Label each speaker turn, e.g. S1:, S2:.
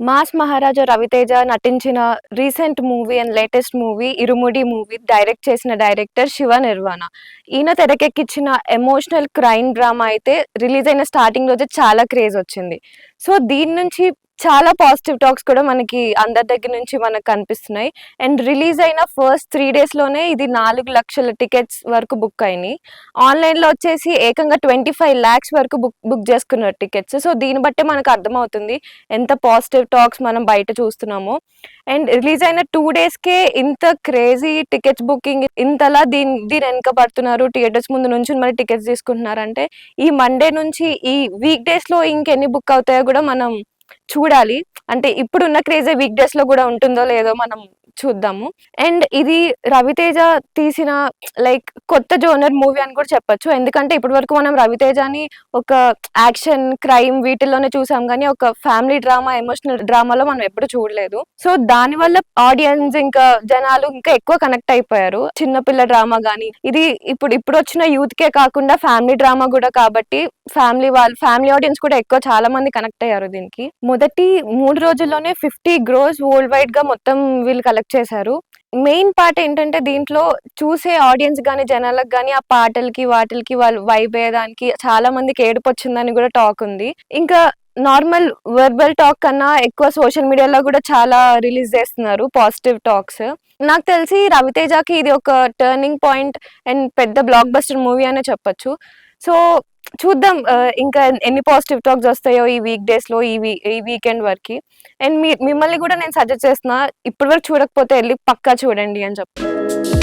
S1: Mass మహారాజా రవితేజ నటించిన recent movie and latest movie irumudi movie direct చేసిన director Shiva Nirvana. ఈయన తెరకెక్కించిన ఎమోషనల్ క్రైమ్ డ్రామా అయితే రిలీజ్ అయిన స్టార్టింగ్ రోజే చాలా క్రేజ్ వచ్చింది. సో దీని నుంచి చాలా పాజిటివ్ టాక్స్ కూడా మనకి అందరి దగ్గర నుంచి మనకు కనిపిస్తున్నాయి. అండ్ రిలీజ్ అయిన ఫస్ట్ 3 డేస్లోనే ఇది 4 లక్షల టికెట్స్ వరకు బుక్ అయినాయి. ఆన్లైన్లో వచ్చేసి ఏకంగా 25 lakhs వరకు బుక్ చేసుకున్నారు టికెట్స్. సో దీన్ని బట్టే మనకు అర్థమవుతుంది ఎంత పాజిటివ్ టాక్స్ మనం బయట చూస్తున్నామో. అండ్ రిలీజ్ అయిన 2 డేస్కే ఇంత క్రేజీ టికెట్స్ బుకింగ్, ఇంతలా దీని వెనక పడుతున్నారు, థియేటర్స్ ముందు నుంచి మరి టికెట్స్ తీసుకుంటున్నారు అంటే ఈ మండే నుంచి ఈ వీక్ డేస్లో ఇంకెన్ని బుక్ అవుతాయో కూడా మనం చూడాలి. అంటే ఇప్పుడున్న క్రేజీ వీక్ డేస్ లో కూడా ఉంటుందో లేదో మనం చూద్దాము. అండ్ ఇది రవితేజ తీసిన లైక్ కొత్త జోనర్ మూవీ అని కూడా చెప్పొచ్చు. ఎందుకంటే ఇప్పటి వరకు మనం రవితేజని ఒక యాక్షన్ క్రైమ్ వీటిల్లోనే చూసాం కానీ ఒక ఫ్యామిలీ డ్రామా ఎమోషనల్ డ్రామాలో మనం ఎప్పుడు చూడలేదు. సో దాని వల్ల ఆడియన్స్ ఇంకా జనాలు ఇంకా ఎక్కువ కనెక్ట్ అయిపోయారు. చిన్నపిల్ల డ్రామా కానీ ఇది ఇప్పుడు వచ్చిన యూత్ కే కాకుండా ఫ్యామిలీ డ్రామా కూడా కాబట్టి ఫ్యామిలీ ఆడియన్స్ కూడా ఎక్కువ చాలా మంది కనెక్ట్ అయ్యారు దీనికి. మొదటి 3 రోజుల్లోనే 50 crores వరల్డ్ వైడ్ గా మొత్తం వీళ్ళు కలెక్ట్ చేశారు. మెయిన్ పార్ట్ ఏంటంటే దీంట్లో చూసే ఆడియన్స్ గానీ జనాలకు గానీ ఆ పాటలకి వాటికి వాళ్ళు వైబ్ అయ్యేదానికి చాలా మందికి ఏడుపు వచ్చిందని కూడా టాక్ ఉంది. ఇంకా నార్మల్ వర్బల్ టాక్ కన్నా ఎక్కువ సోషల్ మీడియాలో కూడా చాలా రిలీజ్ చేస్తున్నారు పాజిటివ్ టాక్స్. నాకు తెలిసి రవితేజకి ఇది ఒక టర్నింగ్ పాయింట్ అండ్ పెద్ద బ్లాక్ బస్టర్ మూవీ అనే చెప్పొచ్చు. సో చూద్దాం ఇంకా ఎన్ని పాజిటివ్ టాక్స్ వస్తాయో ఈ వీక్ డేస్ లో ఈ వీకెండ్ వరకు. అండ్ మిమ్మల్ని కూడా నేను సజెస్ట్ చేస్తున్నా, ఇప్పటి వరకు చూడకపోతే వెళ్ళి పక్కా చూడండి అని చెప్పి.